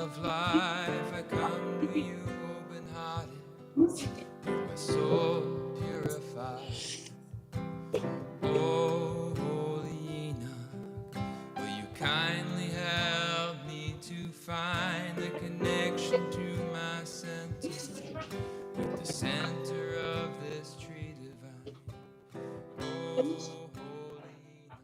of life, I come to you open-hearted, with my soul purified. Oh, Holy Enoch, will you kindly help me to find the connection to my center, with the center of this tree divine. Oh, Holy Enoch.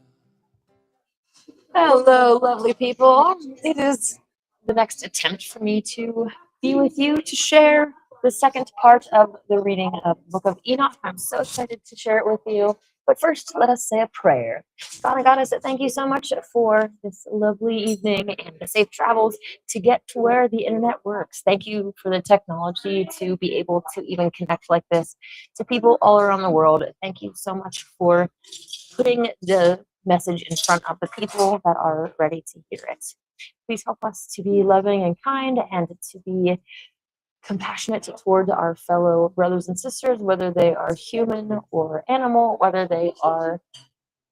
Hello, lovely people. It is the next attempt for me to be with you to share the second part of the reading of the book of Enoch. I'm so excited to share it with you. But first, let us say a prayer. God and Goddess, thank you so much for this lovely evening and the safe travels to get to where the internet works. Thank you for the technology to be able to even connect like this to people all around the world. Thank you so much for putting the message in front of the people that are ready to hear it. Please help us to be loving and kind and to be compassionate toward our fellow brothers and sisters, whether they are human or animal, whether they are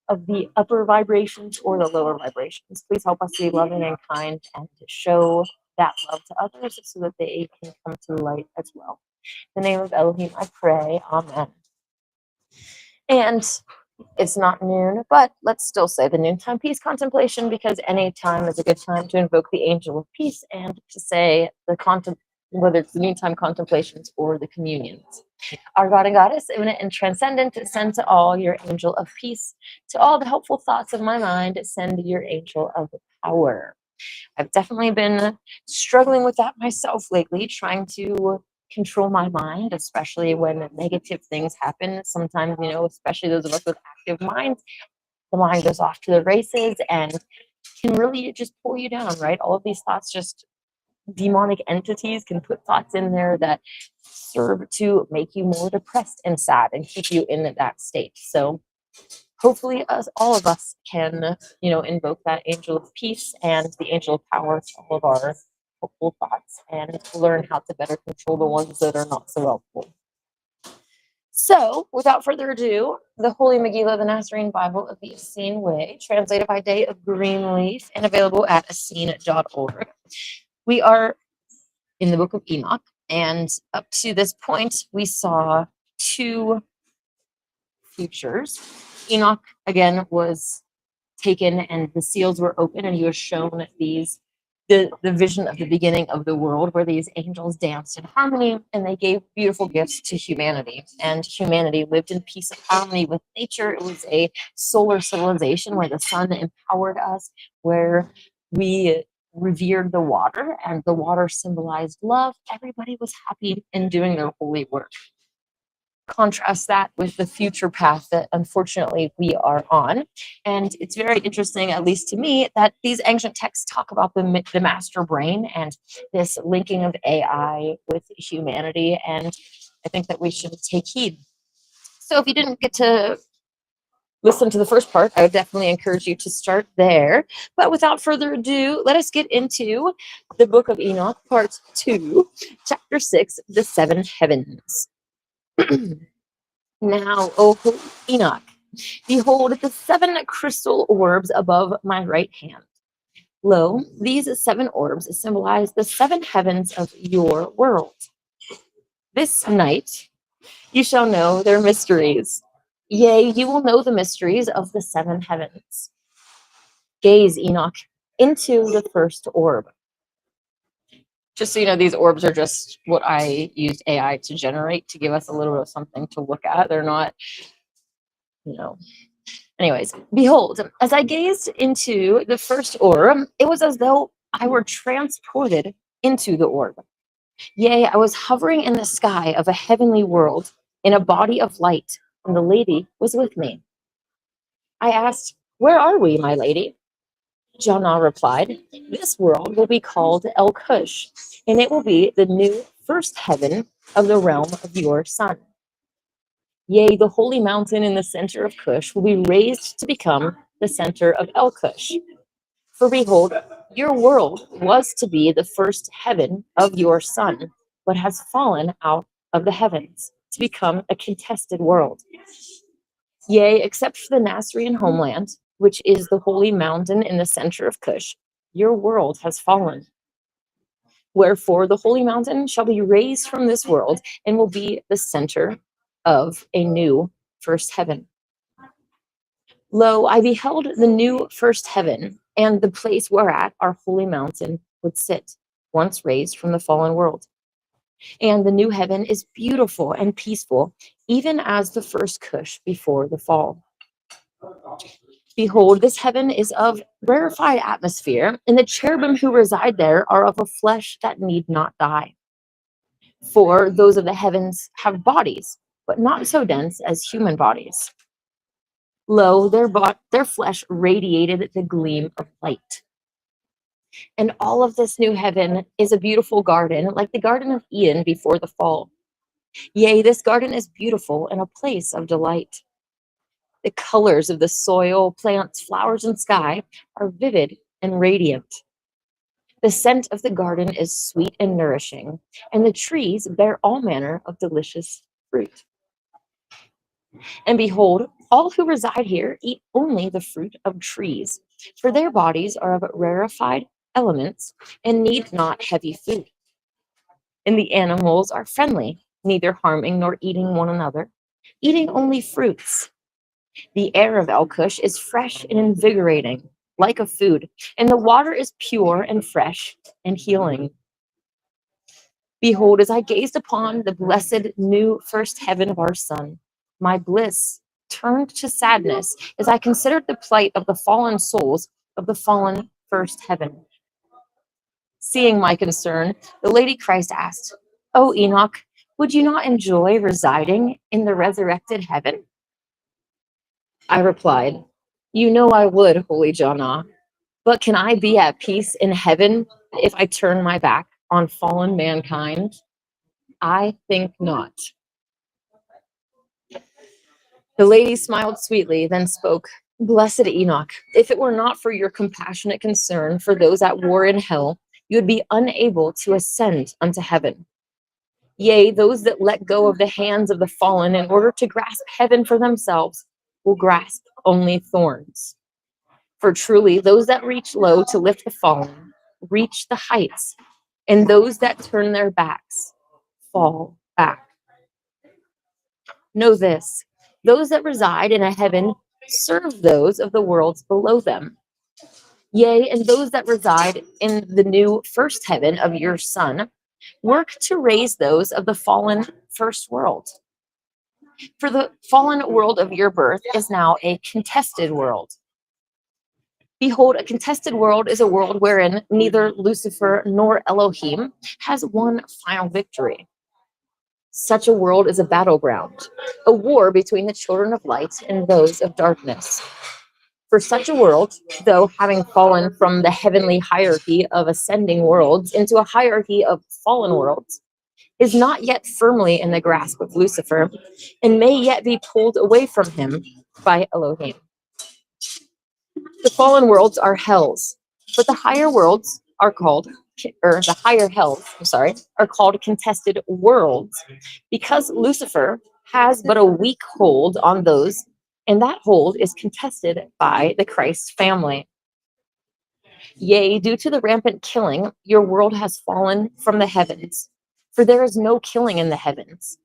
of the upper vibrations or the lower vibrations. Please help us to be loving and kind and to show that love to others so that they can come to light as well. In the name of Elohim, I pray. Amen. And it's not noon, but let's still say the noontime peace contemplation, because any time is a good time to invoke the angel of peace and to say whether it's the noontime contemplations or the communions. Our God and Goddess, immanent and transcendent, send to all your angel of peace. To all the helpful thoughts of my mind, send your angel of power. I've definitely been struggling with that myself lately, trying to control my mind, especially when negative things happen. Sometimes, especially those of us with active minds, the mind goes off to the races and can really just pull you down, right? All of these thoughts, just demonic entities can put thoughts in there that serve to make you more depressed and sad and keep you in that state. So hopefully all of us can, invoke that angel of peace and the angel of power to all of our hopeful thoughts and learn how to better control the ones that are not so helpful. So, without further ado, the Holy Megillah, the Nasarean Bible of the Essene Way, translated by Day of Greenleaf and available at essene.org. We are in the book of Enoch, and up to this point, we saw two futures. Enoch, again, was taken and the seals were open, and he was shown the vision of the beginning of the world, where these angels danced in harmony and they gave beautiful gifts to humanity, and humanity lived in peace and harmony with nature. It was a solar civilization where the sun empowered us, where we revered the water and the water symbolized love. Everybody was happy in doing their holy work. Contrast that with the future path that unfortunately we are on. And it's very interesting, at least to me, that these ancient texts talk about the master brain and this linking of AI with humanity. And I think that we should take heed. So if you didn't get to listen to the first part, I would definitely encourage you to start there. But without further ado, let us get into the book of Enoch, part 2, chapter 6, the 7 heavens. Now, O holy Enoch, behold the 7 crystal orbs above my right hand. Lo, these 7 orbs symbolize the 7 heavens of your world. This night you shall know their mysteries. Yea, you will know the mysteries of the 7 heavens. Gaze, Enoch, into the first orb. Just so you know, these orbs are just what I used AI to generate to give us a little bit of something to look at. They're not, Anyways, behold, as I gazed into the first orb, it was as though I were transported into the orb. Yea, I was hovering in the sky of a heavenly world in a body of light, and the lady was with me. I asked, "Where are we, my lady?" Jannah replied, "This world will be called El Cush, and it will be the new first heaven of the realm of your son. Yea, the holy mountain in the center of Cush will be raised to become the center of El Cush. For behold, your world was to be the first heaven of your son, but has fallen out of the heavens to become a contested world. Yea, except for the Nasarean homeland, which is the holy mountain in the center of Cush, your world has fallen. Wherefore the holy mountain shall be raised from this world and will be the center of a new first heaven. Lo, I beheld the new first heaven and the place whereat our holy mountain would sit, once raised from the fallen world. And the new heaven is beautiful and peaceful, even as the first Cush before the fall. Behold, this heaven is of rarefied atmosphere, and the cherubim who reside there are of a flesh that need not die. For those of the heavens have bodies, but not so dense as human bodies. Lo, their flesh radiated the gleam of light. And all of this new heaven is a beautiful garden, like the Garden of Eden before the fall. Yea, this garden is beautiful and a place of delight. The colors of the soil, plants, flowers, and sky are vivid and radiant. The scent of the garden is sweet and nourishing, and the trees bear all manner of delicious fruit. And behold, all who reside here eat only the fruit of trees, for their bodies are of rarefied elements and need not heavy food. And the animals are friendly, neither harming nor eating one another, eating only fruits. The air of El-Cush is fresh and invigorating, like a food, and the water is pure and fresh and healing. Behold, as I gazed upon the blessed new first heaven of our Son, my bliss turned to sadness as I considered the plight of the fallen souls of the fallen first heaven. Seeing my concern, the Lady Christ asked, "O Enoch, would you not enjoy residing in the resurrected heaven?" I replied, "You know I would, Holy Jana, but can I be at peace in heaven if I turn my back on fallen mankind? I think not." The lady smiled sweetly, then spoke, "Blessed Enoch, if it were not for your compassionate concern for those at war in hell, you would be unable to ascend unto heaven. Yea, those that let go of the hands of the fallen in order to grasp heaven for themselves will grasp only thorns. For truly, those that reach low to lift the fallen reach the heights, and those that turn their backs fall back. Know this, those that reside in a heaven serve those of the worlds below them. Yea, and those that reside in the new first heaven of your Son work to raise those of the fallen first world. For the fallen world of your birth is now a contested world. Behold, a contested world is a world wherein neither Lucifer nor Elohim has won final victory. Such a world is a battleground, a war between the children of light and those of darkness. For such a world, though having fallen from the heavenly hierarchy of ascending worlds into a hierarchy of fallen worlds, is not yet firmly in the grasp of Lucifer and may yet be pulled away from him by Elohim. The fallen worlds are hells, but the higher worlds are called, or the higher hells, are called contested worlds, because Lucifer has but a weak hold on those, and that hold is contested by the Christ family. Yea, due to the rampant killing, your world has fallen from the heavens, for there is no killing in the heavens.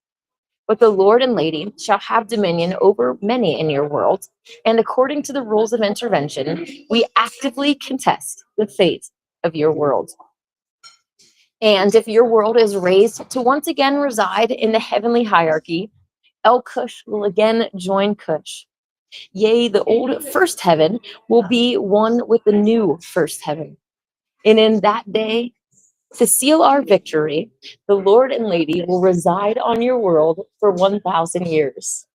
But the Lord and Lady shall have dominion over many in your world, and according to the rules of intervention, we actively contest the fate of your world. And if your world is raised to once again reside in the heavenly hierarchy, El-Cush will again join Cush. Yea, the old first heaven will be one with the new first heaven. And in that day, to seal our victory, the Lord and Lady will reside on your world for 1,000 years.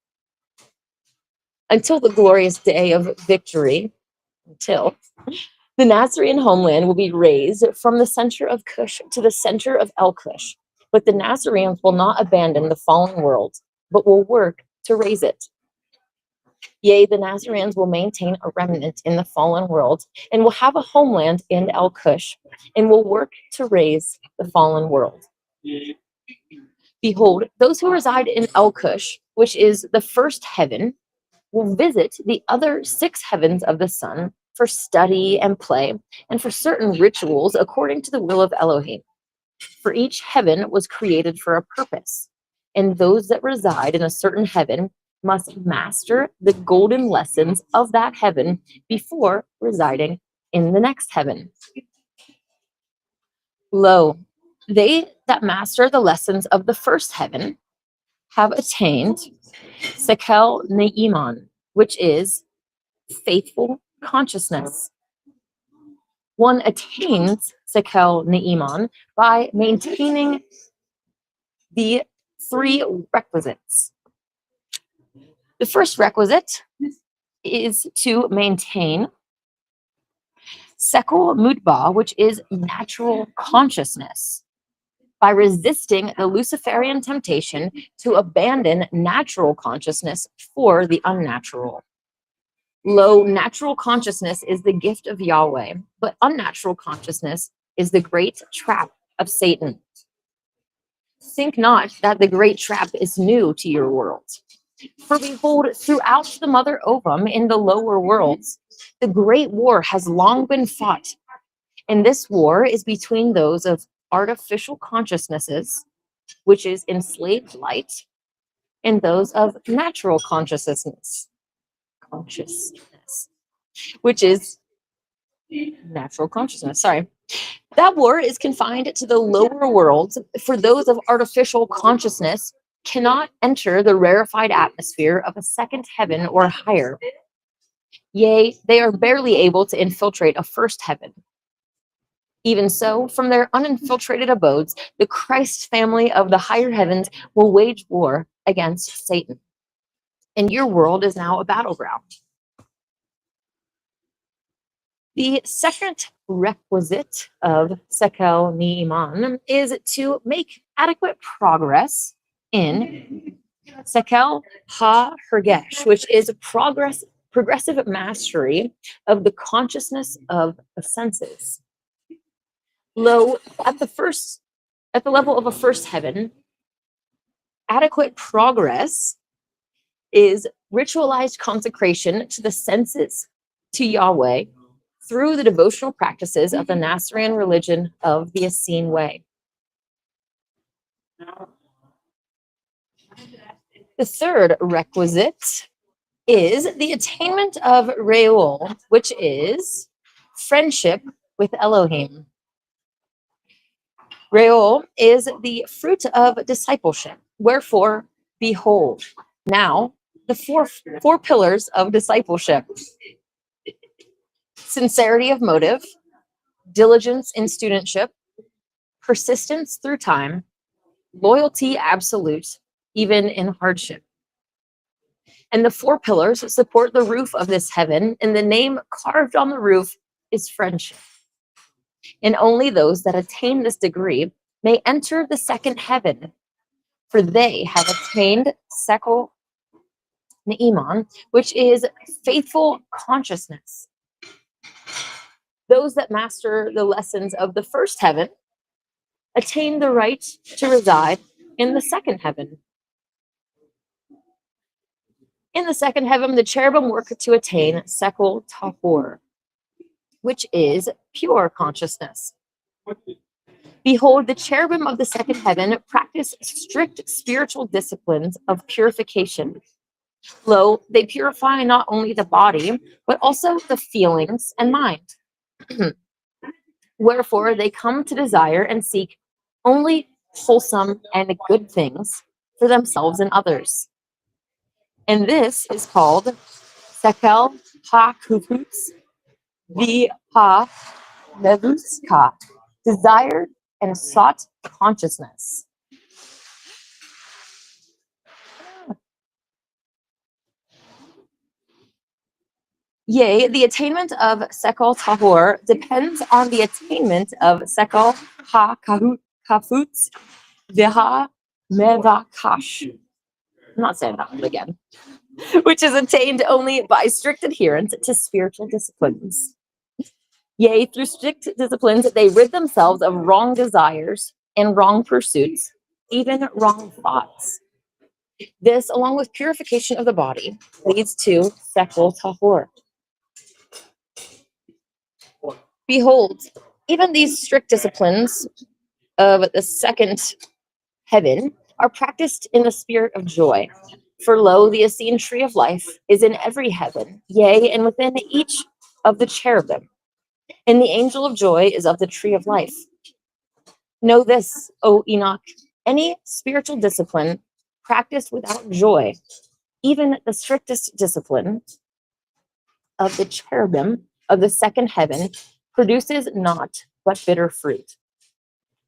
Until the glorious day of victory, the Nasarean homeland will be raised from the center of Cush to the center of El-Cush. But the Nazareans will not abandon the fallen world, but will work to raise it. Yea, the Nazareans will maintain a remnant in the fallen world and will have a homeland in El-Cush and will work to raise the fallen world. Behold, those who reside in El-Cush, which is the first heaven, will visit the other 6 heavens of the sun for study and play and for certain rituals according to the will of Elohim. For each heaven was created for a purpose, and those that reside in a certain heaven must master the golden lessons of that heaven before residing in the next heaven. Lo, they that master the lessons of the first heaven have attained Sekel Neiman, which is faithful consciousness. One attains Sekel Neiman by maintaining the three requisites. The first requisite is to maintain Sekel Mutba, which is natural consciousness, by resisting the Luciferian temptation to abandon natural consciousness for the unnatural. Lo, natural consciousness is the gift of Yahweh, but unnatural consciousness is the great trap of Satan. Think not that the great trap is new to your world. For behold, throughout the mother ovum in the lower worlds, the great war has long been fought. And this war is between those of artificial consciousnesses, which is enslaved light, and those of natural consciousness, which is natural consciousness. Sorry. That war is confined to the lower worlds, for those of artificial consciousness cannot enter the rarefied atmosphere of a second heaven or higher. Yea, they are barely able to infiltrate a first heaven. Even so, from their uninfiltrated abodes, the Christ family of the higher heavens will wage war against Satan. And your world is now a battleground. The second requisite of Sekel Neiman is to make adequate progress in Sekel Ha-Hergesh, which is progressive mastery of the consciousness of the senses. Lo, at the level of a first heaven, adequate progress is ritualized consecration to the senses to Yahweh through the devotional practices of the Nasarean religion of the Essene Way. The third requisite is the attainment of Re'ul, which is friendship with Elohim. Re'ul is the fruit of discipleship. Wherefore, behold, now the four pillars of discipleship: sincerity of motive, diligence in studentship, persistence through time, loyalty absolute, even in hardship. And the four pillars support the roof of this heaven, and the name carved on the roof is friendship. And only those that attain this degree may enter the second heaven, for they have attained Sekel Neiman, which is faithful consciousness. Those that master the lessons of the first heaven attain the right to reside in the second heaven. In the second heaven, the cherubim work to attain Sekel Tahor, which is pure consciousness. Behold, the cherubim of the second heaven practice strict spiritual disciplines of purification. Lo, they purify not only the body, but also the feelings and mind. Wherefore, they come to desire and seek only wholesome and good things for themselves and others. And this is called Sekel Ha-Kufutz Vi-Ha-Nevuska, desired and sought consciousness. Yea, the attainment of Sekel Tahor depends on the attainment of Sekel Ha-Kafutz Viha-Mevakash. I'm not saying that one again. Which is attained only by strict adherence to spiritual disciplines. Yea, through strict disciplines, they rid themselves of wrong desires and wrong pursuits, even wrong thoughts. This, along with purification of the body, leads to Sekel Tahor. Behold, even these strict disciplines of the second heaven are practiced in the spirit of joy. For lo, the Essene tree of life is in every heaven, yea, and within each of the cherubim. And the angel of joy is of the tree of life. Know this, O Enoch, any spiritual discipline practiced without joy, even the strictest discipline of the cherubim of the second heaven, produces not but bitter fruit.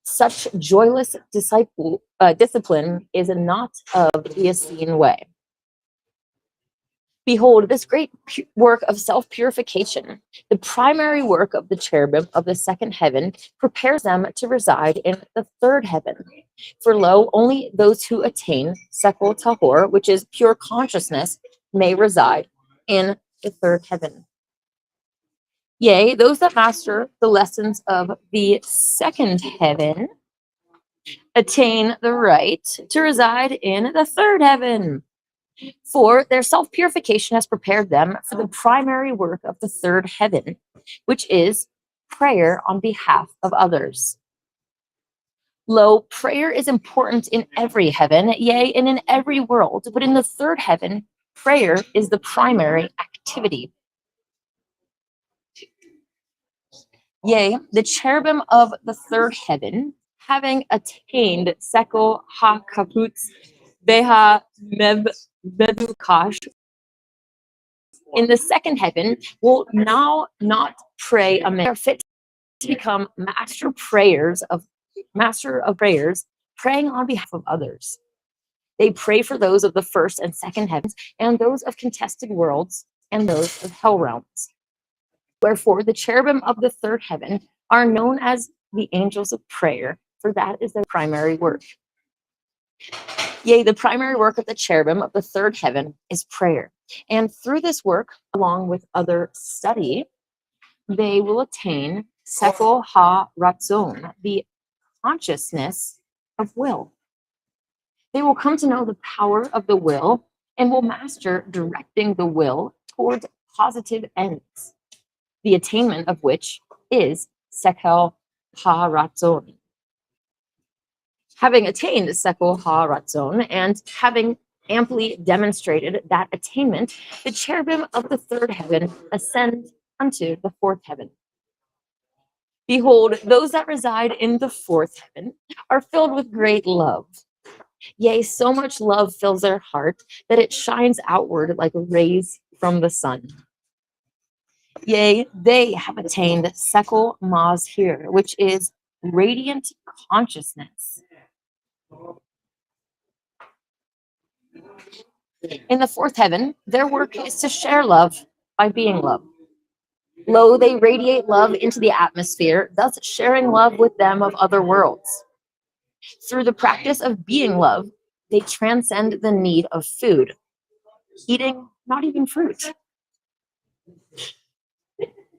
Such joyless discipline is not of the Essene way. Behold, this great work of self-purification, the primary work of the cherubim of the second heaven, prepares them to reside in the third heaven. For lo, only those who attain sekol tahor, which is pure consciousness, may reside in the third heaven. Yea, those that master the lessons of the second heaven attain the right to reside in the third heaven. For their self-purification has prepared them for the primary work of the third heaven, which is prayer on behalf of others. Lo, prayer is important in every heaven, yea, and in every world, but in the third heaven, prayer is the primary activity. Yea, the cherubim of the third heaven, having attained sekol ha-kaputz beha medukash, in the second heaven, will now not pray amiss. They are fit to become master of prayers, praying on behalf of others. They pray for those of the first and second heavens, and those of contested worlds, and those of hell realms. Wherefore, the cherubim of the third heaven are known as the angels of prayer, for that is their primary work. Yea, the primary work of the cherubim of the third heaven is prayer. And through this work, along with other study, they will attain sekol ha-ratzon, the consciousness of will. They will come to know the power of the will and will master directing the will towards positive ends, the attainment of which is sekol ha-ratzon. Having attained sekol ha-ratzon and having amply demonstrated that attainment, the cherubim of the third heaven ascend unto the fourth heaven. Behold, those that reside in the fourth heaven are filled with great love. Yea, so much love fills their heart that it shines outward like rays from the sun. Yea, they have attained sekol mazhir, which is radiant consciousness. In the fourth heaven, their work is to share love by being love. Lo, they radiate love into the atmosphere, thus sharing love with them of other worlds. Through the practice of being love, they transcend the need of food, eating not even fruit.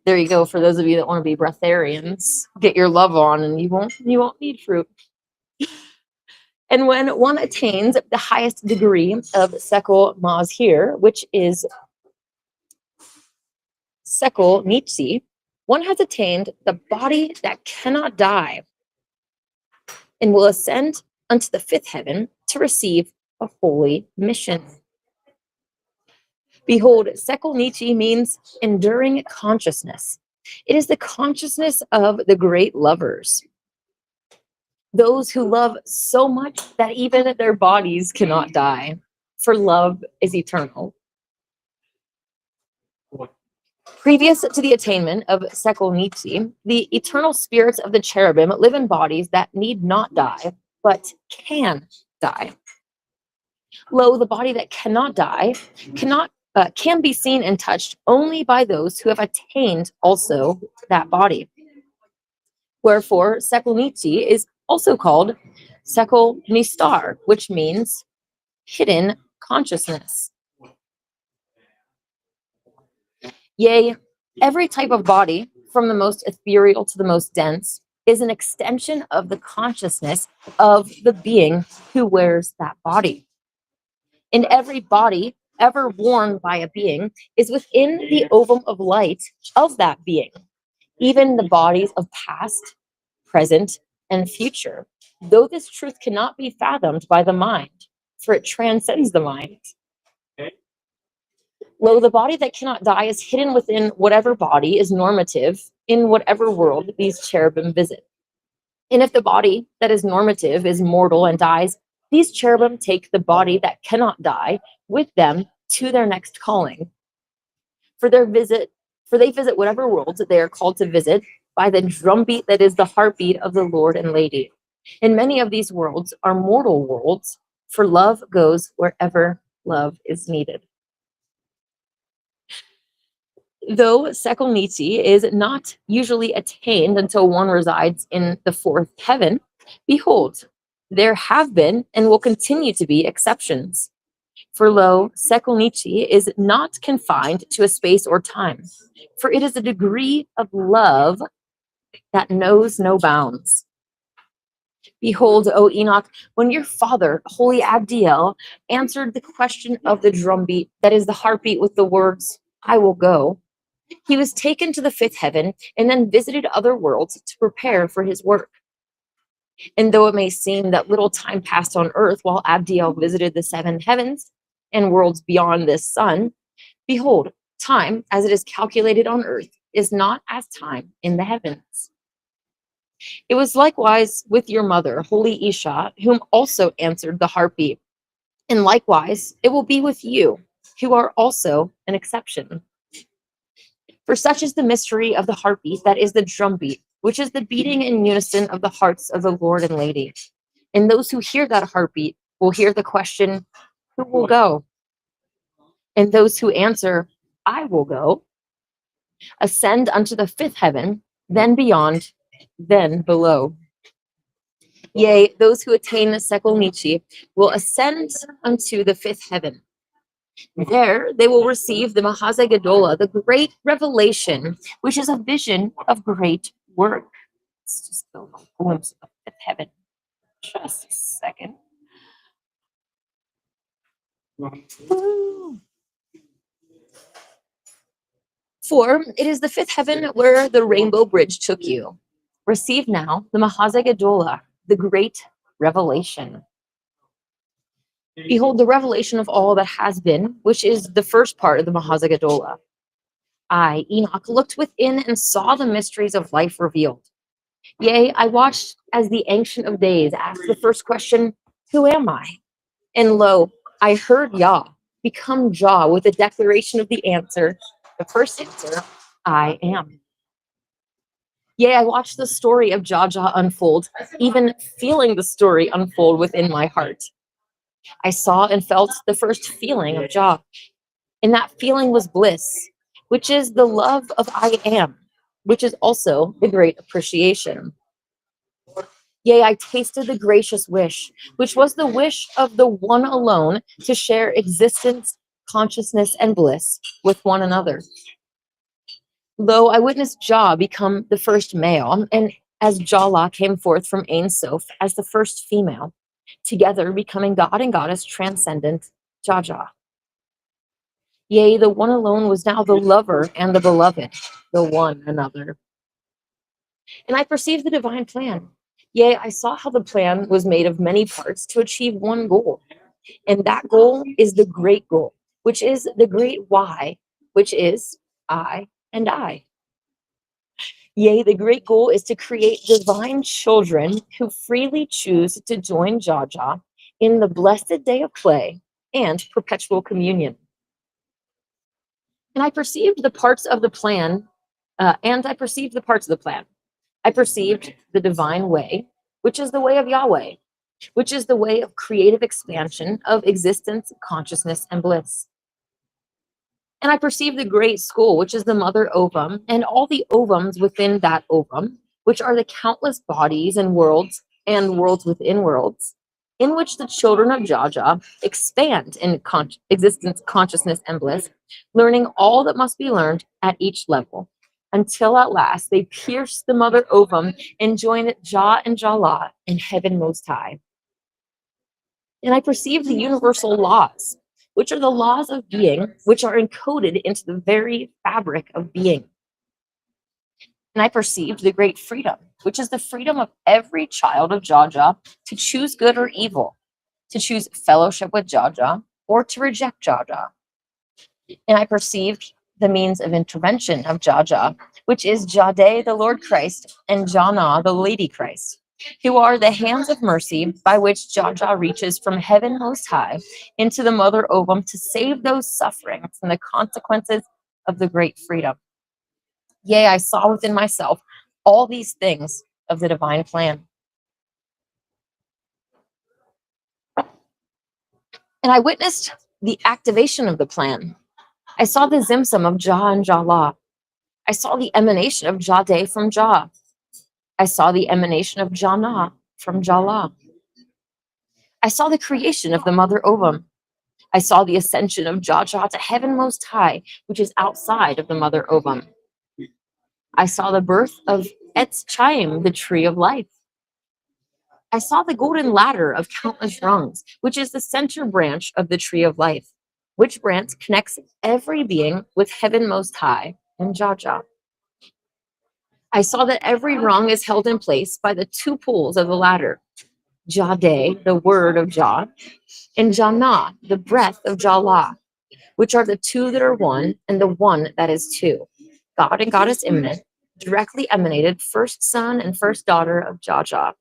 There you go, for those of you that want to be breatharians, get your love on and you won't need fruit. And when one attains the highest degree of sekol mazhir, which is sekol nitzi, one has attained the body that cannot die and will ascend unto the fifth heaven to receive a holy mission. Behold, sekol nitzi means enduring consciousness. It is the consciousness of the great lovers, those who love so much that even their bodies cannot die, for love is eternal. Previous to the attainment of sekol nitzi, the eternal spirits of the cherubim live in bodies that need not die, but can die. Lo, the body that cannot die can be seen and touched only by those who have attained also that body. Wherefore, sekol nitzi is also called sekol nistar, which means hidden consciousness. Yea, every type of body, from the most ethereal to the most dense, is an extension of the consciousness of the being who wears that body. And every body ever worn by a being is within the ovum of light of that being, even the bodies of past, present, and future, though this truth cannot be fathomed by the mind, for it transcends the mind. Lo, the body that cannot die is hidden within whatever body is normative in whatever world these cherubim visit. And if the body that is normative is mortal and dies, these cherubim take the body that cannot die with them to their next calling. For they visit whatever worlds that they are called to visit by the drumbeat that is the heartbeat of the Lord and Lady. And many of these worlds are mortal worlds, for love goes wherever love is needed. Though Sekolniti is not usually attained until one resides in the fourth heaven, behold, there have been and will continue to be exceptions. For lo, Sekolniti is not confined to a space or time, for it is a degree of love that knows no bounds. Behold, O Enoch, when your father, holy Abdiel, answered the question of the drumbeat, that is the heartbeat with the words, I will go, he was taken to the fifth heaven and then visited other worlds to prepare for his work. And though it may seem that little time passed on earth while Abdiel visited the seven heavens and worlds beyond this sun, behold, time, as it is calculated on earth, is not as time in the heavens. It was likewise with your mother, holy Isha, whom also answered the heartbeat. And likewise, it will be with you, who are also an exception. For such is the mystery of the heartbeat, that is the drumbeat, which is the beating in unison of the hearts of the Lord and Lady. And those who hear that heartbeat will hear the question, who will go? And those who answer, I will go, ascend unto the fifth heaven, then beyond, then below. Yea, those who attain the Sekolnichi will ascend unto the fifth heaven. There they will receive the Mahaze Gadola, the great revelation, which is a vision of great work. Let's just go a glimpse of fifth heaven. Just a second. Woo. For it is the fifth heaven where the rainbow bridge took you. Receive now the Mahaze Gadola, the great revelation. Behold the revelation of all that has been, which is the first part of the Mahaze Gadola. I, Enoch, looked within and saw the mysteries of life revealed. Yea, I watched as the Ancient of Days asked the first question, who am I? And lo, I heard Yah become Jah with a declaration of the answer, the first answer, I am. Yea, I watched the story of Jah unfold, even feeling the story unfold within my heart. I saw and felt the first feeling of Jah, and that feeling was bliss, which is the love of I am, which is also the great appreciation. Yea, I tasted the gracious wish, which was the wish of the one alone to share existence, consciousness, and bliss with one another. Lo, I witnessed Jah become the first male, and as Jala came forth from Ein Sof as the first female, together becoming God and Goddess transcendent, Jah. Yea, the one alone was now the lover and the beloved, the one another. And I perceived the divine plan. Yea, I saw how the plan was made of many parts to achieve one goal. And that goal is the great goal, which is the great why, which is I and I. Yea, the great goal is to create divine children who freely choose to join Jah in the blessed day of play and perpetual communion. And I perceived the parts of the plan, I perceived the divine way, which is the way of Yahweh, which is the way of creative expansion of existence, consciousness, and bliss. And I perceive the great school, which is the mother ovum, and all the ovums within that ovum, which are the countless bodies and worlds within worlds, in which the children of Jah expand in existence, consciousness, and bliss, learning all that must be learned at each level, until at last they pierce the mother ovum and join Jah and Jala in heaven most high. And I perceive the universal laws, which are the laws of being, which are encoded into the very fabric of being. And I perceived the great freedom, which is the freedom of every child of Jaja to choose good or evil, to choose fellowship with Jaja or to reject Jaja. And I perceived the means of intervention of Jaja, which is Jade, the Lord Christ, and Jana, the Lady Christ, who are the hands of mercy by which Jaja reaches from heaven most high into the mother ovum to save those suffering from the consequences of the great freedom. Yea, I saw within myself all these things of the divine plan. And I witnessed the activation of the plan. I saw the Zimsum of Jah and Jala. I saw the emanation of Jade from Jah. I saw the emanation of Jana from Jala. I saw the creation of the mother ovum. I saw the ascension of Jaja to heaven most high, which is outside of the mother ovum. I saw the birth of Etz Chaim, the tree of life. I saw the golden ladder of countless rungs, which is the center branch of the tree of life, which branch connects every being with heaven most high and Jaja. I saw that every rung is held in place by the two poles of the ladder, Jade, the word of Jah, and Jana, the breath of Jala, which are the two that are one and the one that is two, God and Goddess immanent, directly emanated first son and first daughter of Jaja.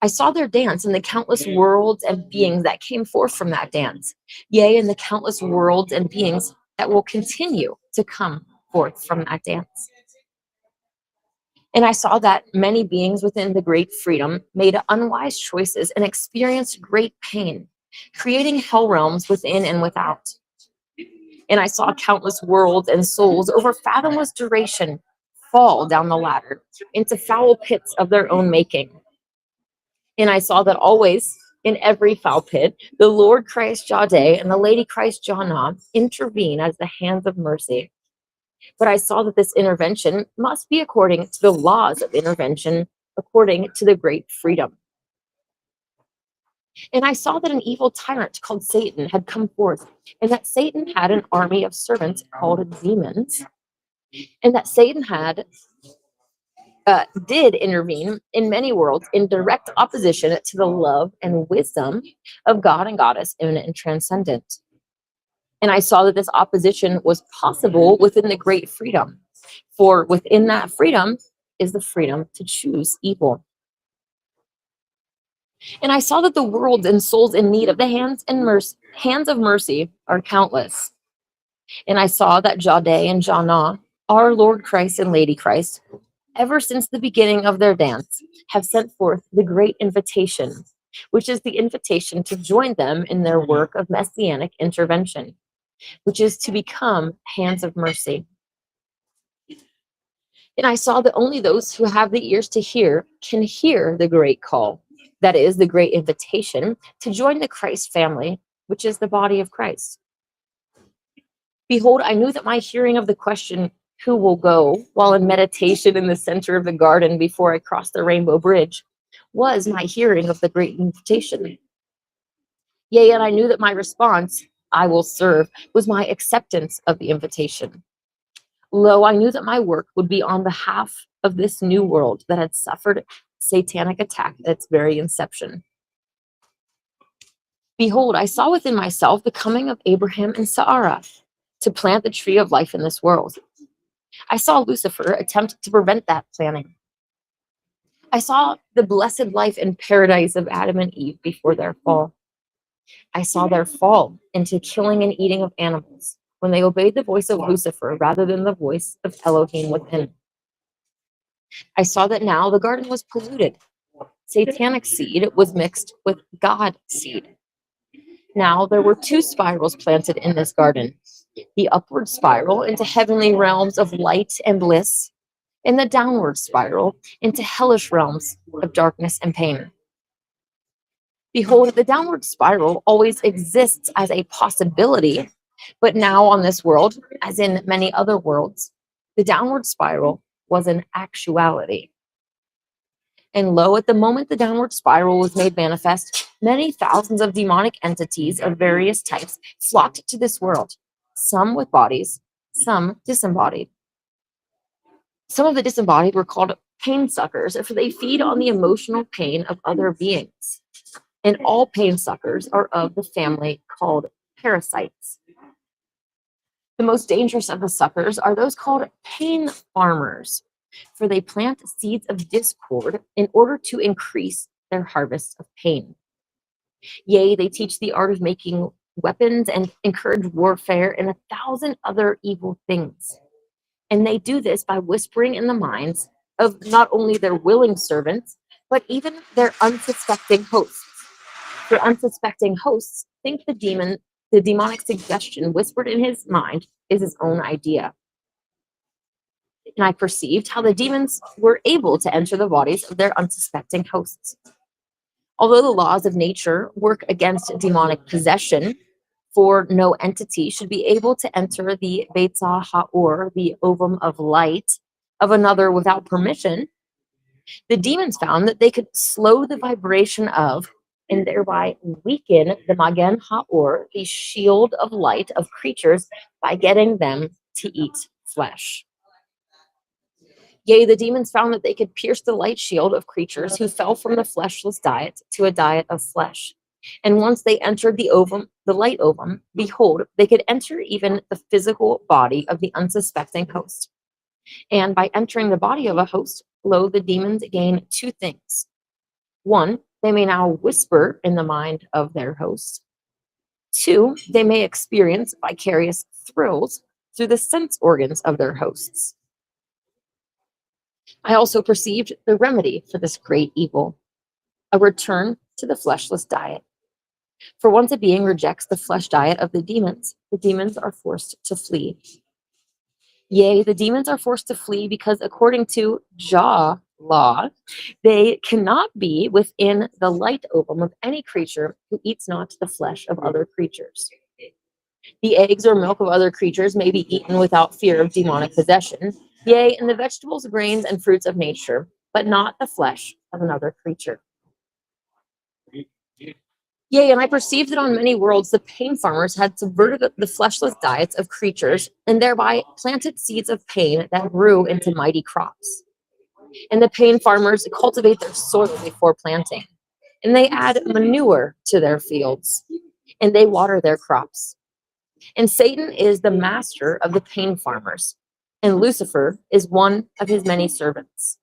I saw their dance in the countless worlds and beings that came forth from that dance, yea, in the countless worlds and beings that will continue to come forth from that dance. And I saw that many beings within the great freedom made unwise choices and experienced great pain, creating hell realms within and without. And I saw countless worlds and souls over fathomless duration fall down the ladder into foul pits of their own making. And I saw that always, in every foul pit, the Lord Christ Jade and the Lady Christ Jana intervene as the hands of mercy. But I saw that this intervention must be according to the laws of intervention, according to the great freedom. And I saw that an evil tyrant called Satan had come forth, and that Satan had an army of servants called demons, and that Satan did intervene in many worlds in direct opposition to the love and wisdom of God and Goddess, immanent and transcendent. And I saw that this opposition was possible within the great freedom, for within that freedom is the freedom to choose evil. And I saw that the worlds and souls in need of the hands of mercy are countless. And I saw that Jade and Jana, our Lord Christ and Lady Christ, ever since the beginning of their dance, have sent forth the great invitation, which is the invitation to join them in their work of messianic intervention, which is to become hands of mercy. And I saw that only those who have the ears to hear can hear the great call, that is, the great invitation to join the Christ family, which is the body of Christ. Behold, I knew that my hearing of the question, who will go, while in meditation in the center of the garden before I crossed the rainbow bridge, was my hearing of the great invitation. Yea, and I knew that my response, I will serve, was my acceptance of the invitation. Lo, I knew that my work would be on behalf of this new world that had suffered satanic attack at its very inception. Behold, I saw within myself the coming of Abraham and Sarah to plant the tree of life in this world. I saw Lucifer attempt to prevent that planting. I saw the blessed life and paradise of Adam and Eve before their fall. I saw their fall into killing and eating of animals when they obeyed the voice of Lucifer rather than the voice of Elohim within. I saw that now the garden was polluted. Satanic seed was mixed with God seed. Now there were two spirals planted in this garden, the upward spiral into heavenly realms of light and bliss, and the downward spiral into hellish realms of darkness and pain. Behold, the downward spiral always exists as a possibility, but now on this world, as in many other worlds, the downward spiral was an actuality. And lo, at the moment the downward spiral was made manifest, many thousands of demonic entities of various types flocked to this world, some with bodies, some disembodied. Some of the disembodied were called pain suckers, for they feed on the emotional pain of other beings. And all pain suckers are of the family called parasites. The most dangerous of the suckers are those called pain farmers, for they plant seeds of discord in order to increase their harvest of pain. Yea, they teach the art of making weapons and encourage warfare and 1,000 other evil things. And they do this by whispering in the minds of not only their willing servants, but even their unsuspecting hosts. For unsuspecting hosts think the demonic suggestion whispered in his mind is his own idea. And I perceived how the demons were able to enter the bodies of their unsuspecting hosts. Although the laws of nature work against demonic possession, for no entity should be able to enter the Beitzah Ha'or, the ovum of light, of another without permission, the demons found that they could slow the vibration of and thereby weaken the Magen Ha'or, the shield of light of creatures, by getting them to eat flesh. Yea, the demons found that they could pierce the light shield of creatures who fell from the fleshless diet to a diet of flesh. And once they entered the ovum, the light ovum, behold, they could enter even the physical body of the unsuspecting host. And by entering the body of a host, lo, the demons gain two things. One, they may now whisper in the mind of their host. Two, they may experience vicarious thrills through the sense organs of their hosts. I also perceived the remedy for this great evil, a return to the fleshless diet. For once a being rejects the flesh diet of the demons are forced to flee. Yea, the demons are forced to flee because according to Jah law, they cannot be within the light ovum of any creature who eats not the flesh of other creatures. The eggs or milk of other creatures may be eaten without fear of demonic possession, yea, and the vegetables, grains, and fruits of nature, but not the flesh of another creature. Yea, and I perceived that on many worlds the pain farmers had subverted the fleshless diets of creatures and thereby planted seeds of pain that grew into mighty crops. And the pain farmers cultivate their soil before planting, and they add manure to their fields, and they water their crops. And Satan is the master of the pain farmers, and Lucifer is one of his many servants.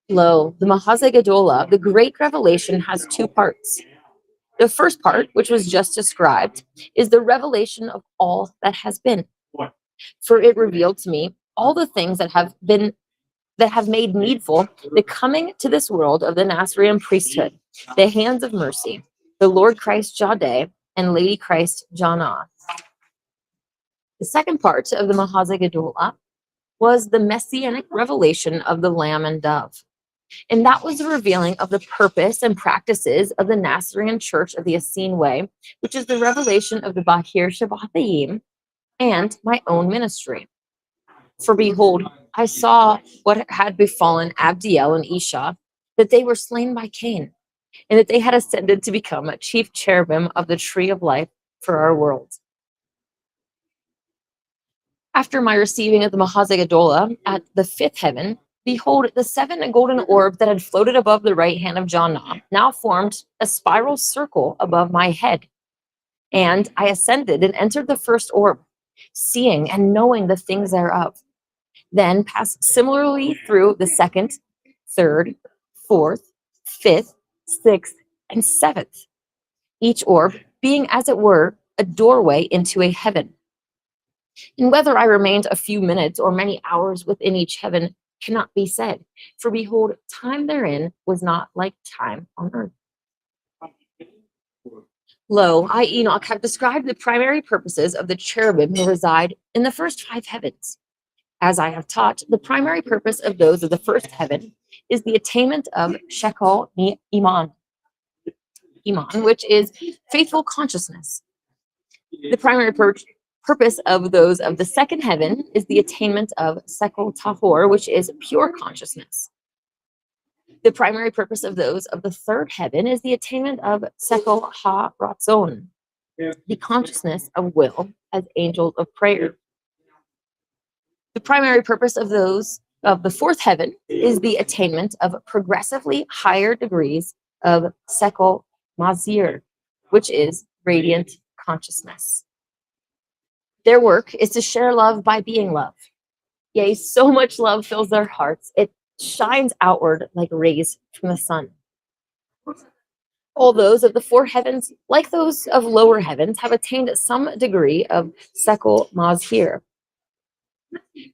Lo, the Mahazegadola, the great revelation, has two parts. The first part, which was just described, is the revelation of all that has been. For it revealed to me all the things that have made needful the coming to this world of the Nasarean priesthood, the hands of mercy, the Lord Christ Jadeh, and Lady Christ Jana. The second part of the Mahazegadola was the messianic revelation of the Lamb and Dove. And that was the revealing of the purpose and practices of the Nasarean Church of the Essene Way, which is the revelation of the Bahir Shabbatayim and my own ministry. For behold, I saw what had befallen Abdiel and Isha, that they were slain by Cain, and that they had ascended to become a chief cherubim of the tree of life for our world. After my receiving of the Mahazegadola at the fifth heaven, behold, the 7 golden orbs that had floated above the right hand of Jannah now formed a spiral circle above my head. And I ascended and entered the first orb, seeing and knowing the things thereof. Then passed similarly through the second, third, fourth, fifth, sixth, and seventh, each orb being, as it were, a doorway into a heaven. And whether I remained a few minutes or many hours within each heaven cannot be said, for behold, time therein was not like time on earth. Lo, I, Enoch, have described the primary purposes of the cherubim who reside in the first 5 heavens. As I have taught, the primary purpose of those of the first heaven is the attainment of Shekel Iman, which is faithful consciousness. The primary purpose of those of the second heaven is the attainment of Sekel Tahor, which is pure consciousness. The primary purpose of those of the third heaven is the attainment of Sekel Ha-Ratzon, the consciousness of will as angels of prayer. The The primary purpose of the fourth heaven is the attainment of progressively higher degrees of Sekel Mazir, which is radiant consciousness. Their work is to share love by being love. Yea, so much love fills their hearts, it shines outward like rays from the sun. All those of the four heavens, like those of lower heavens, have attained some degree of Sekel Mazir.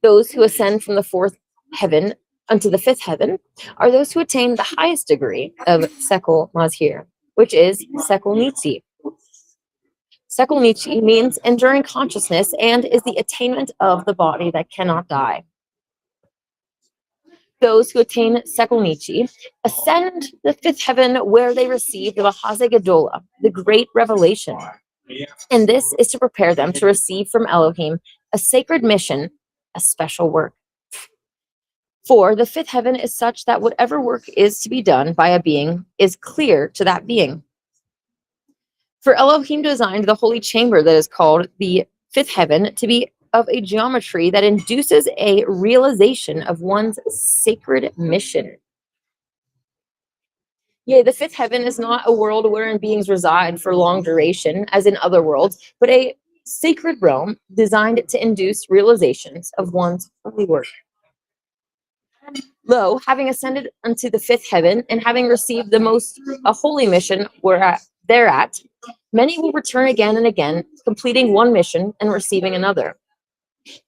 Those who ascend from the fourth heaven unto the fifth heaven are those who attain the highest degree of Sekel Mazir, which is Sekel Nitzi. Sekel Nitzi means enduring consciousness and is the attainment of the body that cannot die. Those who attain Sekel Nitzi ascend the fifth heaven where they receive the Mahaze Gadola, the great revelation. And this is to prepare them to receive from Elohim a sacred mission, a special work. For the fifth heaven is such that whatever work is to be done by a being is clear to that being. For Elohim designed the holy chamber that is called the fifth heaven to be of a geometry that induces a realization of one's sacred mission. Yea, the fifth heaven is not a world wherein beings reside for long duration, as in other worlds, but a sacred realm designed to induce realizations of one's holy work. Lo, having ascended unto the fifth heaven and having received a holy mission thereat, many will return again and again, completing one mission and receiving another.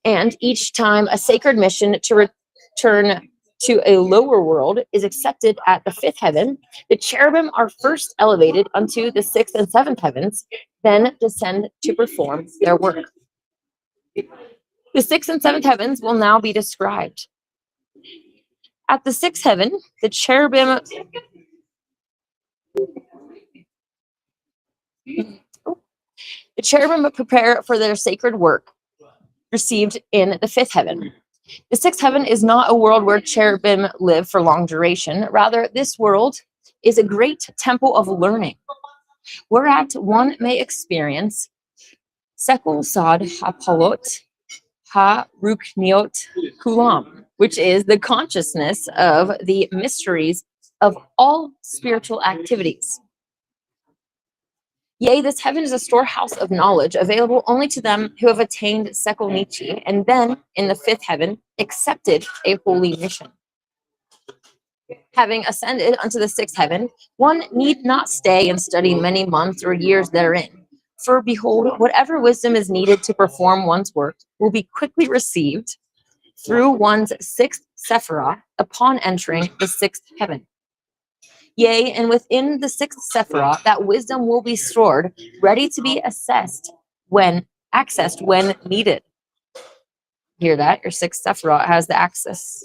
And each time a sacred mission to return to a lower world is accepted at the fifth heaven, the cherubim are first elevated unto the sixth and seventh heavens, then descend to perform their work. The sixth and seventh heavens will now be described. At the sixth heaven, the cherubim prepare for their sacred work received in the fifth heaven. The sixth heaven is not a world where cherubim live for long duration. Rather, this world is a great temple of learning, whereat one may experience Sekel Sod HaPalot HaRukniot Kulam, which is the consciousness of the mysteries of all spiritual activities. Yea, this heaven is a storehouse of knowledge available only to them who have attained Sekel Nitzi, and then, in the fifth heaven, accepted a holy mission. Having ascended unto the sixth heaven, one need not stay and study many months or years therein. For behold, whatever wisdom is needed to perform one's work will be quickly received through one's sixth sephirah upon entering the sixth heaven. Yea, and within the sixth sephirah, that wisdom will be stored, ready to be accessed when needed. Hear that? Your sixth sephirah has access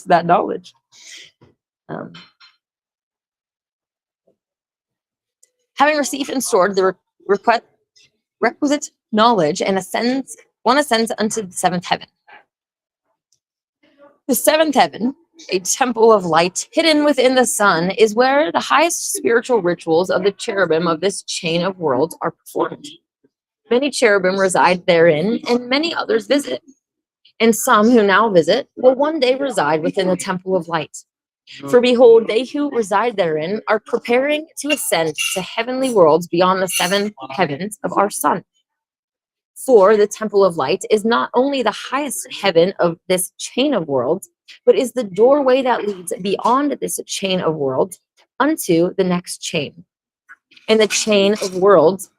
to that knowledge. Having received and stored the requisite knowledge, and one ascends unto the seventh heaven. The seventh heaven, a temple of light hidden within the sun, is where the highest spiritual rituals of the cherubim of this chain of worlds are performed. Many cherubim reside therein, and many others visit. And some who now visit will one day reside within the temple of light. For behold, they who reside therein are preparing to ascend to heavenly worlds beyond the seven heavens of our sun. For the temple of light is not only the highest heaven of this chain of worlds, but is the doorway that leads beyond this chain of worlds unto the next chain. And the chain of worlds,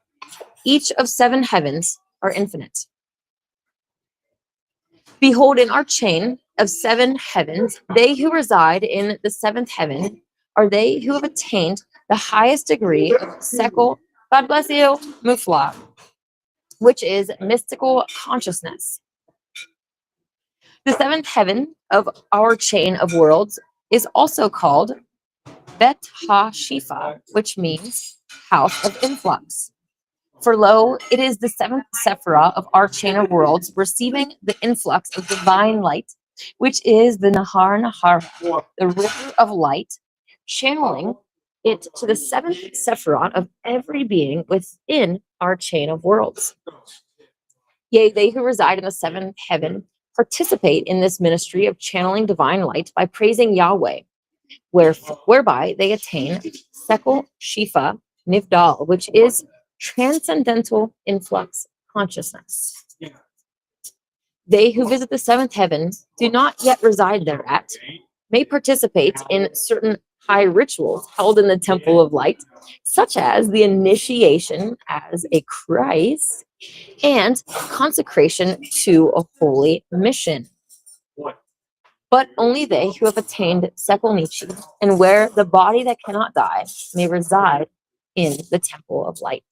each of seven heavens, are infinite. Behold, in our chain of seven heavens, they who reside in the seventh heaven are they who have attained the highest degree of Sekel, God bless you, Mufla, which is mystical consciousness. The seventh heaven of our chain of worlds is also called Bet Ha-Shifa, which means house of influx. For lo, it is the seventh sephirah of our chain of worlds, receiving the influx of divine light, which is the Nahar, the river of light, channeling it to the seventh sephirah of every being within our chain of worlds. Yea, they who reside in the seventh heaven participate in this ministry of channeling divine light by praising Yahweh, whereby they attain Sekel Shifa Nivdal, which is transcendental influx consciousness. They who visit the seventh heaven do not yet reside thereat, may participate in certain high rituals held in the temple of light, such as the initiation as a Christ and consecration to a holy mission. But only they who have attained Sekel Nichi and where the body that cannot die may reside in the temple of light.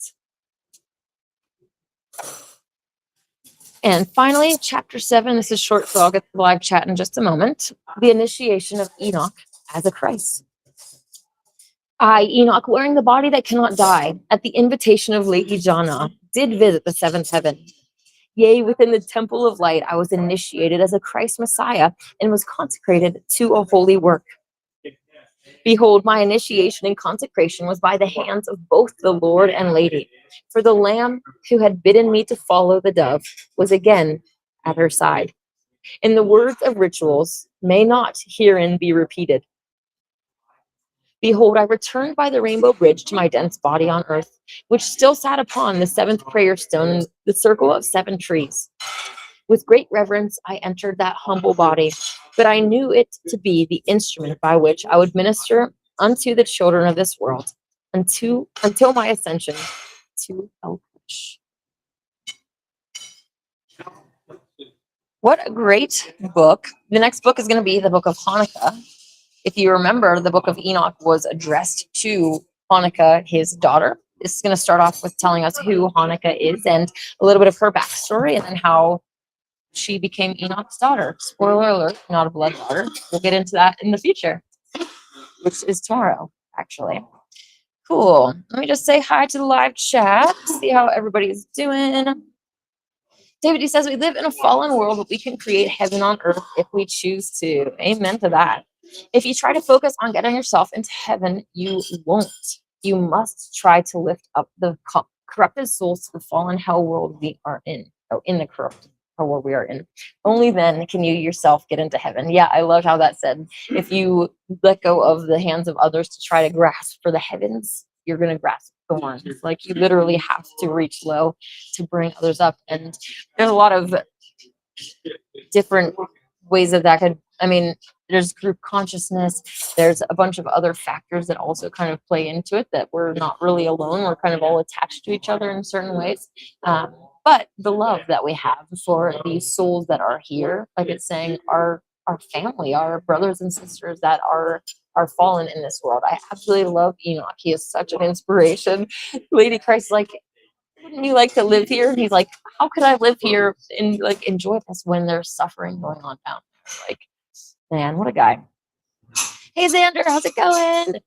And finally, chapter 7, this is short, so I'll get to the live chat in just a moment. The initiation of Enoch as a Christ. I, Enoch, wearing the body that cannot die, at the invitation of Lady Jana, did visit the seventh heaven. Yea, within the temple of light, I was initiated as a Christ Messiah and was consecrated to a holy work. Behold, my initiation and consecration was by the hands of both the Lord and Lady. For the Lamb who had bidden me to follow the dove was again at her side. And the words of rituals may not herein be repeated. Behold, I returned by the rainbow bridge to my dense body on earth, which still sat upon the seventh prayer stone in the circle of 7 trees. With great reverence, I entered that humble body, but I knew it to be the instrument by which I would minister unto the children of this world until my ascension to El-Kush. What a great book. The next book is going to be the book of Hanukkah. If you remember, the book of Enoch was addressed to Hanukkah, his daughter. This is going to start off with telling us who Hanukkah is and a little bit of her backstory, and then how she became Enoch's daughter. Spoiler alert, not a blood daughter. We'll get into that in the future, which is tomorrow, actually. Cool. Let me just say hi to the live chat, see how everybody's doing. David, he says, we live in a fallen world, but we can create heaven on earth if we choose to. Amen to that. If you try to focus on getting yourself into heaven, you won't. You must try to lift up the corrupted souls to the fallen hell world we are in. Oh, in the corrupt hell world we are in. Only then can you yourself get into heaven. Yeah, I love how that said. If you let go of the hands of others to try to grasp for the heavens, you're going to grasp thorns. Like, you literally have to reach low to bring others up. And there's a lot of different ways of that could, I mean, there's group consciousness. There's a bunch of other factors that also kind of play into it, that we're not really alone. We're kind of all attached to each other in certain ways. But the love that we have for these souls that are here, like it's saying, our family, our brothers and sisters that are fallen in this world. I absolutely love Enoch. He is such an inspiration. Lady Christ, like, wouldn't you like to live here? And he's like, how could I live here and like enjoy this when there's suffering going on down there? Like, man, what a guy. Hey Xander, how's it going?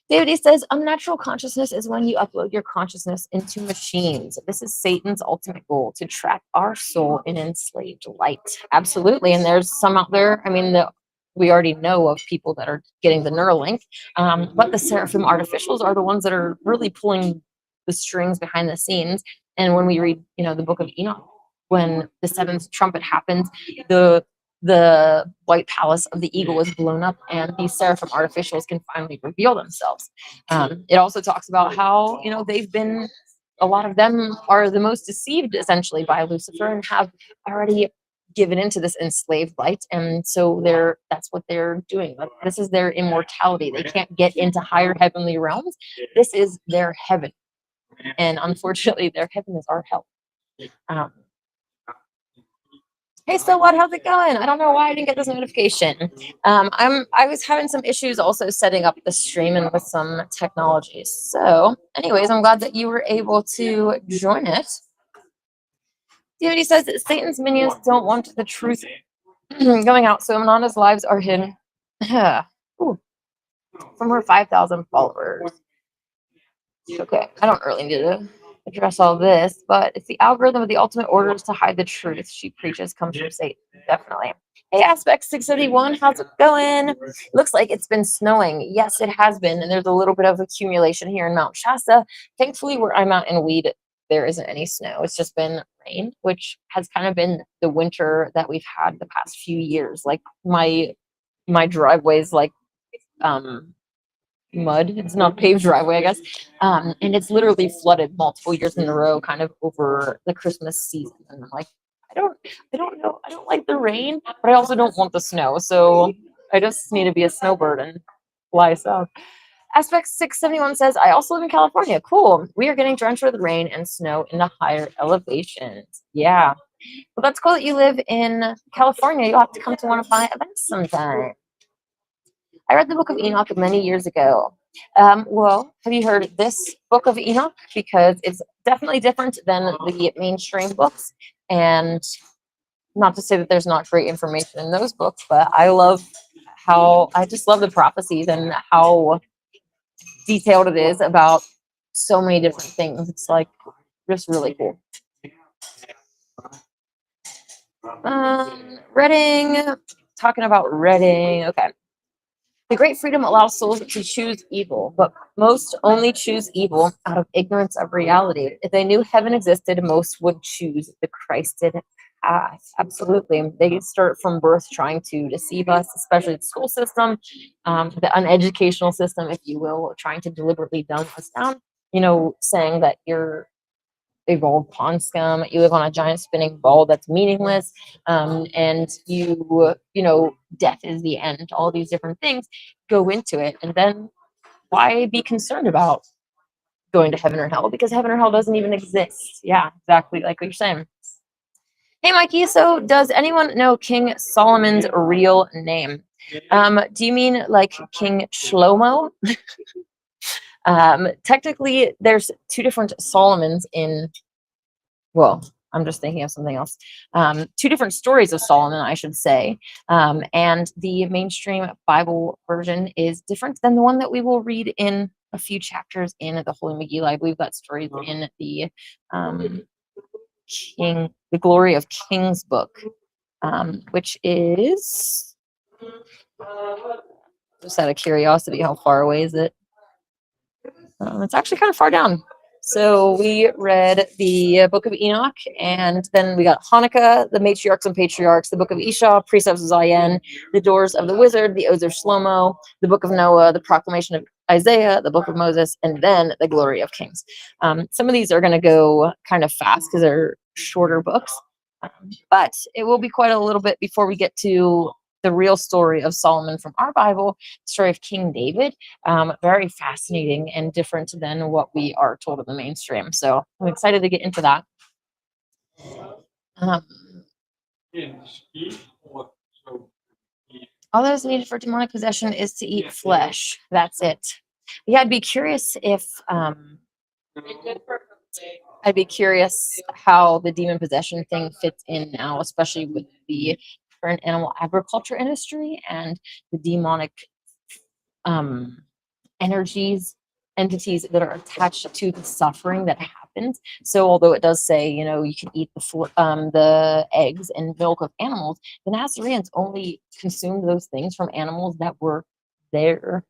David, he says, unnatural consciousness is when you upload your consciousness into machines. This is Satan's ultimate goal, to trap our soul in enslaved light. Absolutely. And there's some out there, I mean, we already know of people that are getting the Neuralink, but the Seraphim artificials are the ones that are really pulling the strings behind the scenes. And when we read, the book of Enoch, when the 7th trumpet happens, the white palace of the eagle is blown up, and these seraphim artificials can finally reveal themselves. It also talks about how, a lot of them are the most deceived essentially by Lucifer and have already given into this enslaved light. And so that's what they're doing. This is their immortality. They can't get into higher heavenly realms. This is their heaven. And unfortunately, their heaven is our hell. Hey, so what? How's it going? I don't know why I didn't get this notification. I was having some issues also setting up the stream and with some technologies. So, anyways, I'm glad that you were able to join it. Duty says that Satan's minions don't want the truth going out, so Manana's lives are hidden. Ooh. From her 5,000 followers. Okay, I don't really need to address all this, but it's the algorithm of the ultimate orders to hide the truth she preaches comes from Satan. Definitely. Hey, Aspect 671, how's it going? Looks like it's been snowing. Yes, it has been, and there's a little bit of accumulation here in Mount Shasta. Thankfully, where I'm out in Weed, there isn't any snow. It's just been rain, which has kind of been the winter that we've had the past few years. Like my driveway is like mud. It's not paved driveway, I guess. And it's literally flooded multiple years in a row, kind of over the Christmas season. And I'm like, I don't know. I don't like the rain, but I also don't want the snow. So I just need to be a snowbird and fly south. Aspect 671 says, I also live in California. Cool. We are getting drenched with rain and snow in the higher elevations. Yeah. Well, that's cool that you live in California. You'll have to come to one of my events sometime. I read the book of Enoch many years ago. Well, have you heard this book of Enoch? Because it's definitely different than the mainstream books. And not to say that there's not great information in those books, but I just love the prophecies and how detailed it is about so many different things. It's like just really cool. Reading, talking about Reading. Okay. The great freedom allows souls to choose evil, but most only choose evil out of ignorance of reality. If they knew heaven existed, most would choose the Christed path. Absolutely. They start from birth trying to deceive us, especially the school system, the uneducational system, if you will, trying to deliberately dumb us down, saying that you're evolved pond scum, you live on a giant spinning ball that's meaningless, and death is the end. All these different things go into it, and then why be concerned about going to heaven or hell? Because heaven or hell doesn't even exist. Yeah, exactly like what you're saying. Hey, Mikey, so does anyone know King Solomon's real name? Do you mean like King Shlomo? Technically, there's two different Solomons I'm just thinking of something else. Two different stories of Solomon, I should say. And the mainstream Bible version is different than the one that we will read in a few chapters in the Holy Megillah. I believe that story is in the the Glory of Kings book, which is, just out of curiosity, how far away is it? It's actually kind of far down. So we read the book of Enoch, and then we got Hanukkah, the matriarchs and patriarchs, the book of Isha, precepts of Zion, the doors of the wizard, the oaths of Shlomo, the book of Noah, the proclamation of Isaiah, the book of Moses, and then the glory of Kings. Some of these are going to go kind of fast because they're shorter books, but it will be quite a little bit before we get to the real story of Solomon from our Bible, the story of King David. Very fascinating and different than what we are told in the mainstream. So I'm excited to get into that. All that is needed for demonic possession is to eat flesh. That's it. Yeah, I'd be curious how the demon possession thing fits in now, especially with the current animal agriculture industry and the demonic entities that are attached to the suffering that happens. So although it does say, you can eat the eggs and milk of animals, the Nasareans only consumed those things from animals that were there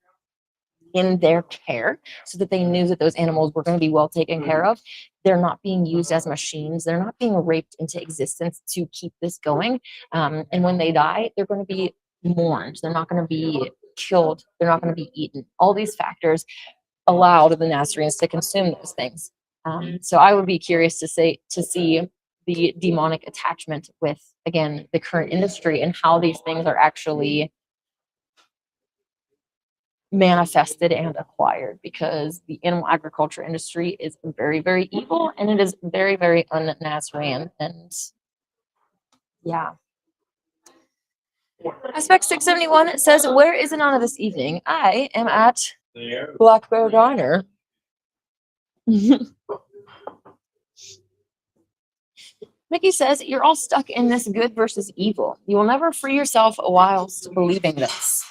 in their care, so that they knew that those animals were going to be well taken care of. They're not being used as machines. They're not being raped into existence to keep this going. And when they die, they're going to be mourned. They're not going to be killed. They're not going to be eaten. All these factors allowed the Nazarenes to consume those things. So I would be curious to see the demonic attachment with, again, the current industry and how these things are actually manifested and acquired, because the animal agriculture industry is very, very evil, and it is very, very un-Nazarene. And yeah. Aspect 671 says, where is Anana this evening? I am at Black Bear Diner. Mickey says, you're all stuck in this good versus evil. You will never free yourself whilst believing this.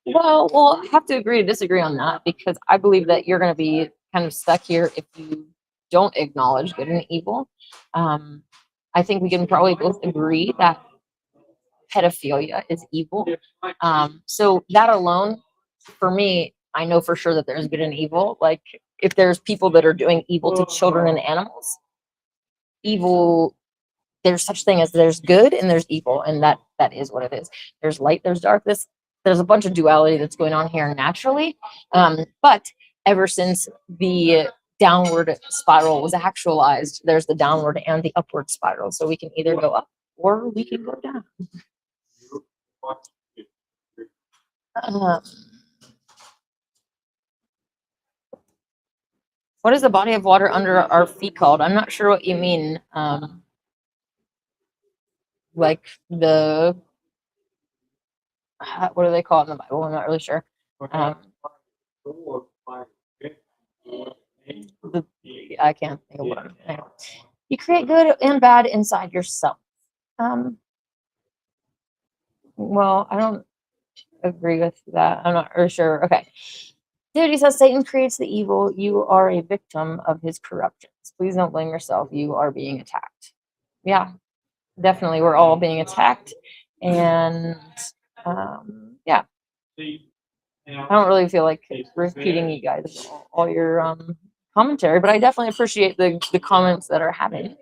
Well, we'll have to agree to disagree on that, because I believe that you're going to be kind of stuck here if you don't acknowledge good and evil. I think we can probably both agree that pedophilia is evil. So that alone, for me, I know for sure that there's good and evil. Like, if there's people that are doing evil to children and animals, evil, there's such thing as there's good and there's evil, and that is what it is. There's light, there's darkness. There's a bunch of duality that's going on here naturally. But ever since the downward spiral was actualized, there's the downward and the upward spiral. So we can either go up or we can go down. What is the body of water under our feet called? I'm not sure what you mean. Like the, what do they call it in the Bible? I'm not really sure. I can't think of what I'm saying. You create good and bad inside yourself. Well, I don't agree with that. I'm not really sure. Okay. Deity says Satan creates the evil. You are a victim of his corruptions. Please don't blame yourself. You are being attacked. Yeah, definitely. We're all being attacked. And yeah. I don't really feel like repeating you guys all your commentary, but I definitely appreciate the comments that are happening.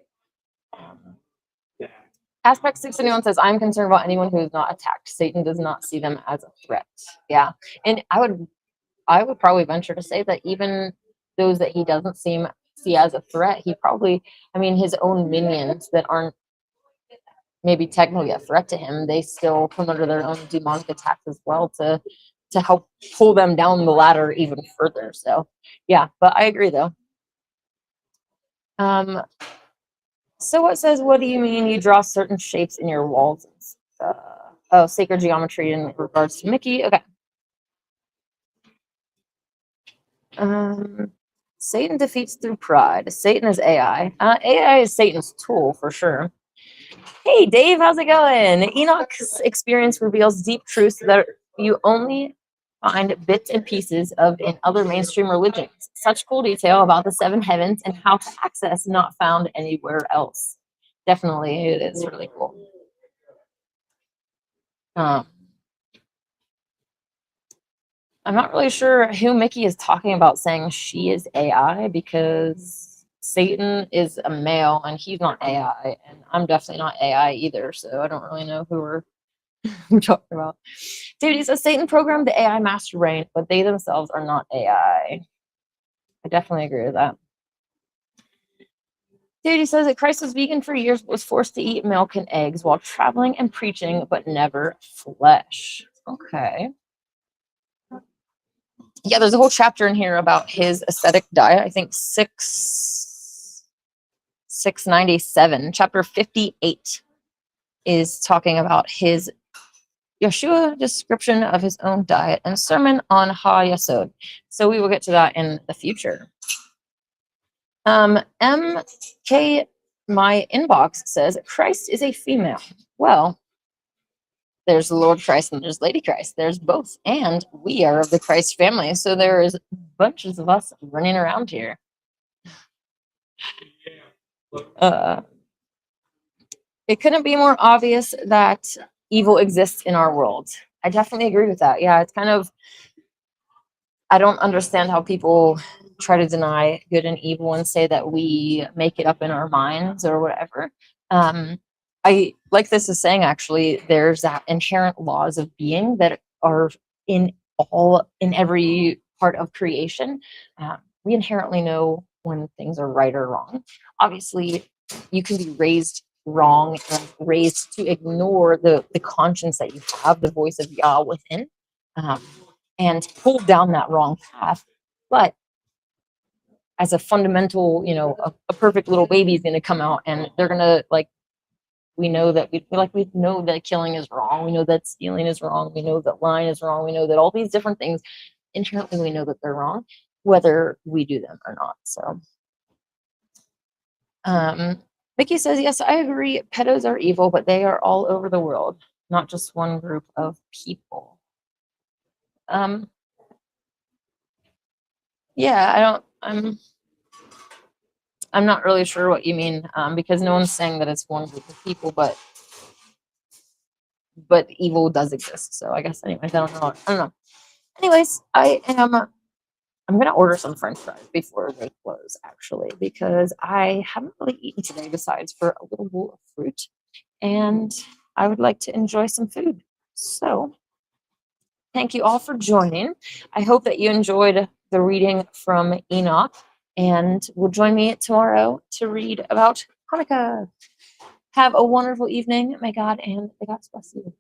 Aspect 691 says, I'm concerned about anyone who is not attacked. Satan does not see them as a threat. Yeah. And I would probably venture to say that even those that he doesn't see as a threat, he probably, I mean, his own minions that aren't maybe technically a threat to him, they still come under their own demonic attacks as well to help pull them down the ladder even further. So yeah, but I agree though. So it says, what do you mean you draw certain shapes in your walls? Oh, sacred geometry in regards to Mickey. Okay. Satan defeats through pride. Satan is AI. AI is Satan's tool for sure. Hey, Dave, how's it going? Enoch's experience reveals deep truths that you only find bits and pieces of in other mainstream religions. Such cool detail about the seven heavens and how to access not found anywhere else. Definitely, it is really cool. I'm not really sure who Mickey is talking about saying she is AI, because Satan is a male and he's not AI, and I'm definitely not AI either, so I don't really know who we're talking about. Dude, he says Satan programmed the AI master brain, but they themselves are not AI. I definitely agree with that. Dude, he says that Christ was vegan for years, but was forced to eat milk and eggs while traveling and preaching, but never flesh. Okay. Yeah, there's a whole chapter in here about his ascetic diet. I think 697, chapter 58 is talking about his Yeshua description of his own diet and sermon on Ha-Yesod. So we will get to that in the future. MK, my inbox says Christ is a female. Well, there's the Lord Christ and there's Lady Christ. There's both. And we are of the Christ family. So there is bunches of us running around here. It couldn't be more obvious that evil exists in our world. I definitely agree with that. Yeah, it's kind of, I don't understand how people try to deny good and evil and say that we make it up in our minds or whatever. I like this is saying, actually, there's that inherent laws of being that are in every part of creation. We inherently know when things are right or wrong. Obviously, you can be raised wrong and raised to ignore the conscience that you have, the voice of Yah within, and pull down that wrong path. But as a fundamental, a perfect little baby is going to come out and they're going to, like, we know that we know that killing is wrong. We know that stealing is wrong. We know that lying is wrong. We know that all these different things, inherently we know that they're wrong, whether we do them or not. So, Vicky says, yes, I agree. Pedos are evil, but they are all over the world, not just one group of people. Yeah, I'm not really sure what you mean, because no one's saying that it's one group of people, but evil does exist. So I guess, anyways, I don't know. Anyways, I am I'm gonna order some French fries before they close, actually, because I haven't really eaten today besides for a little bowl of fruit, and I would like to enjoy some food. So, thank you all for joining. I hope that you enjoyed the reading from Enoch, and will join me tomorrow to read about Hanukkah. Have a wonderful evening. May God and the gods bless you.